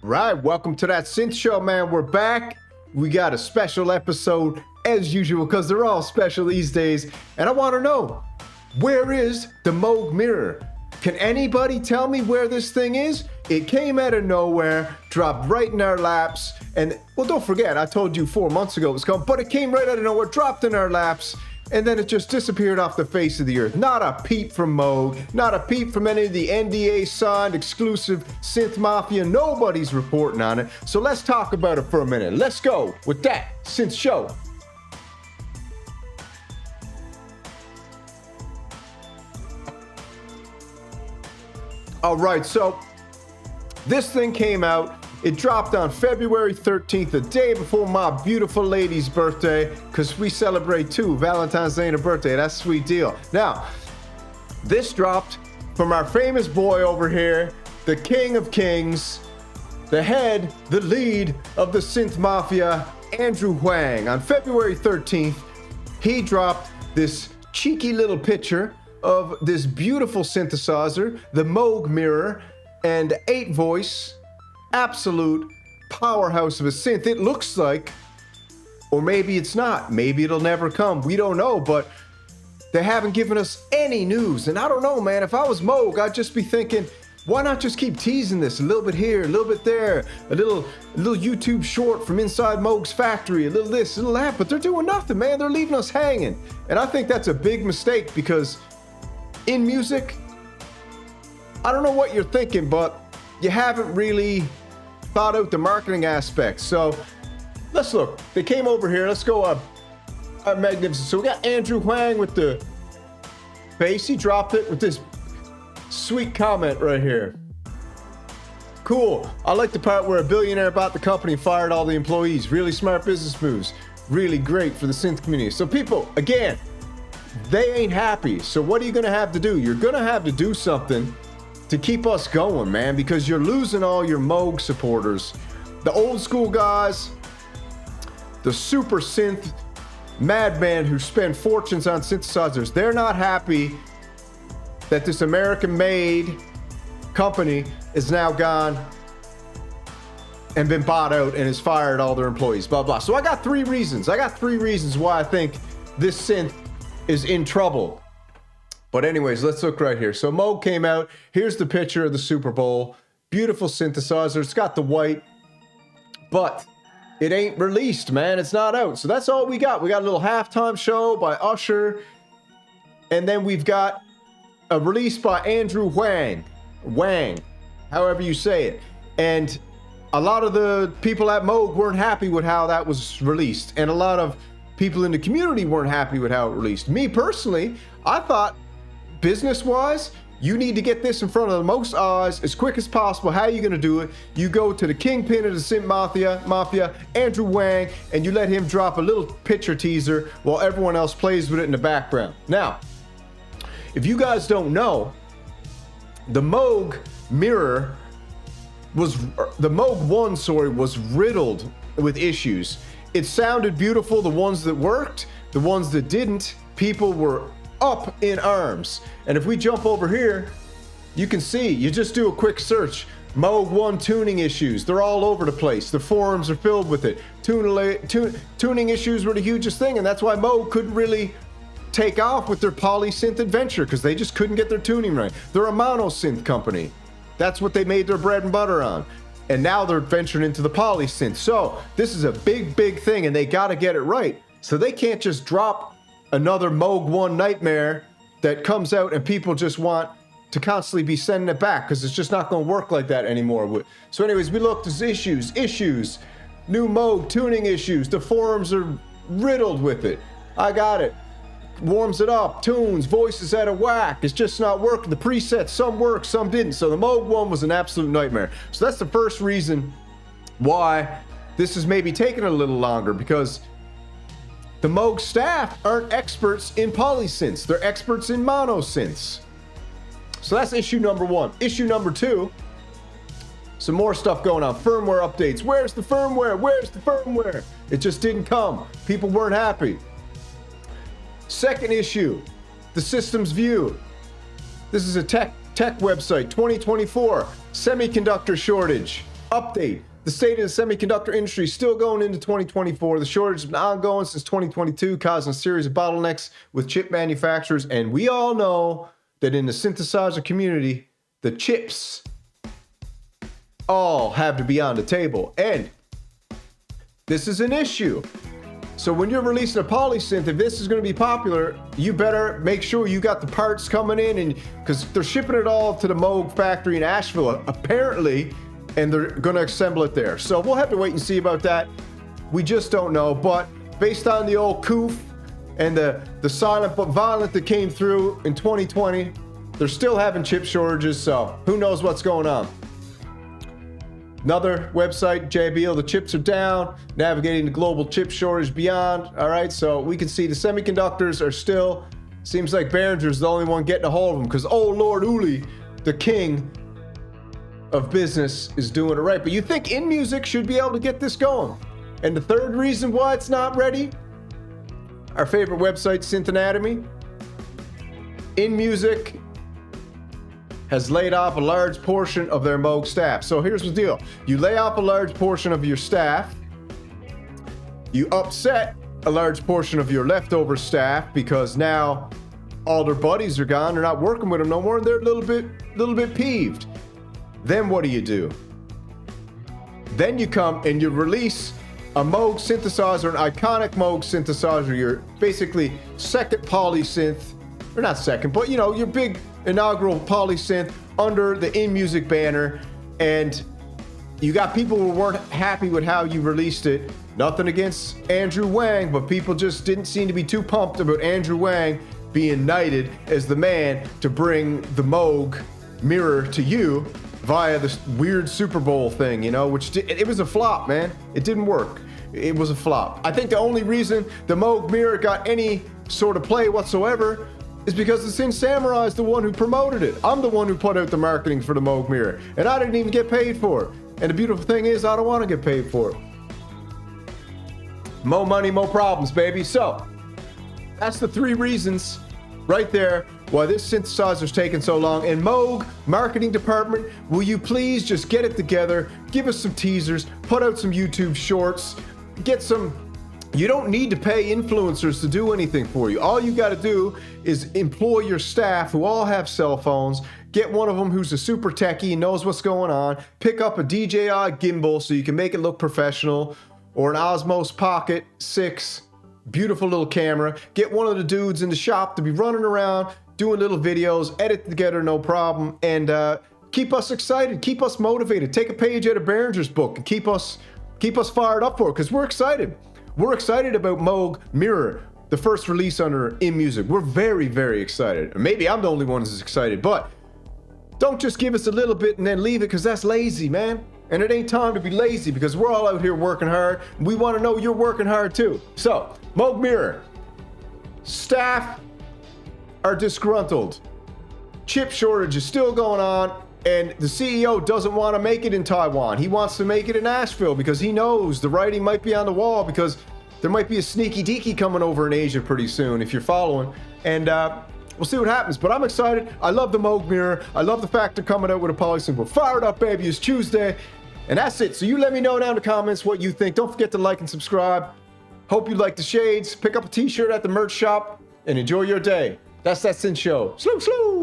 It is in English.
Right, welcome to that synth show, man. We're back. We got a special episode as usual because they're all special these days. And I want to know, where is the Moog Mirror? Can anybody tell me where this thing is? It came out of nowhere, dropped right in our laps, and well, don't forget, I told you 4 months ago it was coming, but it came right out of nowhere, dropped in our laps, and then it just disappeared off the face of the earth. Not a peep from Moog, not a peep from any of the NDA signed exclusive synth mafia. Nobody's reporting on it. So let's talk about it for a minute. Let's go with that synth show. All right, so this thing came out. It dropped on February 13th, the day before my beautiful lady's birthday, because we celebrate too, Valentine's Day and a birthday. That's a sweet deal. Now, this dropped from our famous boy over here, the king of kings, the head, the lead of the synth mafia, Andrew Huang. On February 13th, he dropped this cheeky little picture of this beautiful synthesizer, the Moog Mirror, and 8-voice, absolute powerhouse of a synth. It looks like, or maybe it's not, maybe it'll never come, we don't know, but they haven't given us any news. And I don't know, man, if I was Moog, I'd just be thinking, why not just keep teasing this a little bit here, a little bit there, a little YouTube short from inside Moog's factory, a little this, a little that, but they're doing nothing, man. They're leaving us hanging. And I think that's a big mistake because INMUSIC, I don't know what you're thinking, but you haven't really thought out the marketing aspects. So let's look. They came over here. Let's go magnificent. So we got Andrew Huang with the bass. He dropped it with this sweet comment right here. Cool. I like the part where a billionaire bought the company and fired all the employees. Really smart business moves. Really great for the synth community. So people, again, they ain't happy. So what are you going to have to do? You're going to have to do something to keep us going, man, because you're losing all your Moog supporters. The old school guys, the super synth madmen who spend fortunes on synthesizers, they're not happy that this American-made company is now gone and been bought out and has fired all their employees, blah, blah. So I got three reasons. Why I think this synth is in trouble. But anyways, let's look right here. So Moog came out. Here's the picture of the Super Bowl. Beautiful synthesizer. It's got the white, but it ain't released, man. It's not out. So that's all we got. We got a little halftime show by Usher. And then we've got a release by Andrew Huang. Wang, however you say it. And a lot of the people at Moog weren't happy with how that was released. And a lot of people in the community weren't happy with how it released. Me personally, I thought, business-wise, you need to get this in front of the most eyes as quick as possible. How are you going to do it? You go to the kingpin of the synth mafia, Andrew Huang, and you let him drop a little picture teaser while everyone else plays with it in the background. Now, if you guys don't know, the Moog Mirror the Moog 1, was riddled with issues. It sounded beautiful, the ones that worked, the ones that didn't, people were up in arms. And if we jump over here, you can see, you just do a quick search, Moog 1 tuning issues, they're all over the place. The forums are filled with it. Tuning issues were the hugest thing, and that's why Moog couldn't really take off with their polysynth adventure, because they just couldn't get their tuning right. They're a monosynth company. That's what they made their bread and butter on. And now they're venturing into the polysynth. So this is a big, big thing, and they got to get it right. So they can't just drop another Moog 1 nightmare that comes out and people just want to constantly be sending it back, because it's just not going to work like that anymore. So anyways, we looked at issues, new Moog tuning issues. The forums are riddled with it. I got it. Warms it up, tunes, voices out of whack. It's just not working. The presets, some worked, some didn't. So the Moog 1 was an absolute nightmare. So that's the first reason why this is maybe taking a little longer, because the Moog staff aren't experts in polysynths. They're experts in monosynths. So that's issue number one. Issue number two, some more stuff going on. Firmware updates. Where's the firmware? Where's the firmware? It just didn't come. People weren't happy. Second issue, the system's view. This is a tech website, 2024, semiconductor shortage. Update. The state of the semiconductor industry is still going into 2024. The shortage has been ongoing since 2022, causing a series of bottlenecks with chip manufacturers. And we all know that in the synthesizer community, the chips all have to be on the table. And this is an issue. So when you're releasing a polysynth, if this is going to be popular, you better make sure you got the parts coming in, and because they're shipping it all to the Moog factory in Asheville, apparently, and they're going to assemble it there. So we'll have to wait and see about that. We just don't know. But based on the old coof and the silent but violent that came through in 2020, they're still having chip shortages. So who knows what's going on. Another website, JBL, the chips are down, navigating the global chip shortage beyond. All right, so we can see the semiconductors are still, seems like Behringer's the only one getting a hold of them, because oh Lord Uli, the king of business, is doing it right. But you think INMUSIC should be able to get this going. And the third reason why it's not ready, our favorite website, Synth Anatomy, INMUSIC has laid off a large portion of their Moog staff. So here's the deal. You lay off a large portion of your staff, you upset a large portion of your leftover staff because now all their buddies are gone, they're not working with them no more, and they're a little bit peeved. Then what do? Then you come and you release a Moog synthesizer, an iconic Moog synthesizer, your basically second polysynth, or not second, but you know, your big inaugural polysynth under the INMUSIC banner, and you got people who weren't happy with how you released it. Nothing against Andrew Wang, but people just didn't seem to be too pumped about Andrew Wang being knighted as the man to bring the Moog Mirror to you via this weird Super Bowl thing, you know, which it was a flop, man. It didn't work. It was a flop. I think the only reason the Moog Mirror got any sort of play whatsoever is because the Synth Samurai is the one who promoted it. I'm the one who put out the marketing for the Moog Mirror, and I didn't even get paid for it. And the beautiful thing is, I don't want to get paid for it. Mo money, mo problems, baby. So that's the three reasons right there why this synthesizer's taking so long. And Moog marketing department, will you please just get it together, give us some teasers, put out some YouTube shorts, get some. You don't need to pay influencers to do anything for you. All you got to do is employ your staff who all have cell phones. Get one of them who's a super techie, knows what's going on. Pick up a DJI gimbal so you can make it look professional, or an Osmos Pocket 6, beautiful little camera. Get one of the dudes in the shop to be running around, doing little videos, edit together, no problem, and keep us excited, keep us motivated. Take a page out of Behringer's book and keep us fired up for it, because we're excited. We're excited about Moog Mirror, the first release under INMUSIC. We're very, very excited. Maybe I'm the only one who's excited, but don't just give us a little bit and then leave it, because that's lazy, man. And it ain't time to be lazy, because we're all out here working hard. We want to know you're working hard too. So, Moog Mirror. Staff are disgruntled. Chip shortage is still going on. And the CEO doesn't want to make it in Taiwan. He wants to make it in Asheville because he knows the writing might be on the wall, because there might be a sneaky deaky coming over in Asia pretty soon, if you're following. And we'll see what happens. But I'm excited. I love the Moog Mirror. I love the fact they're coming out with a polysynth. We're fired up, baby. It's Tuesday. And that's it. So you let me know down in the comments what you think. Don't forget to like and subscribe. Hope you like the shades. Pick up a t-shirt at the merch shop and enjoy your day. That's that Synth Show. Slew, slew.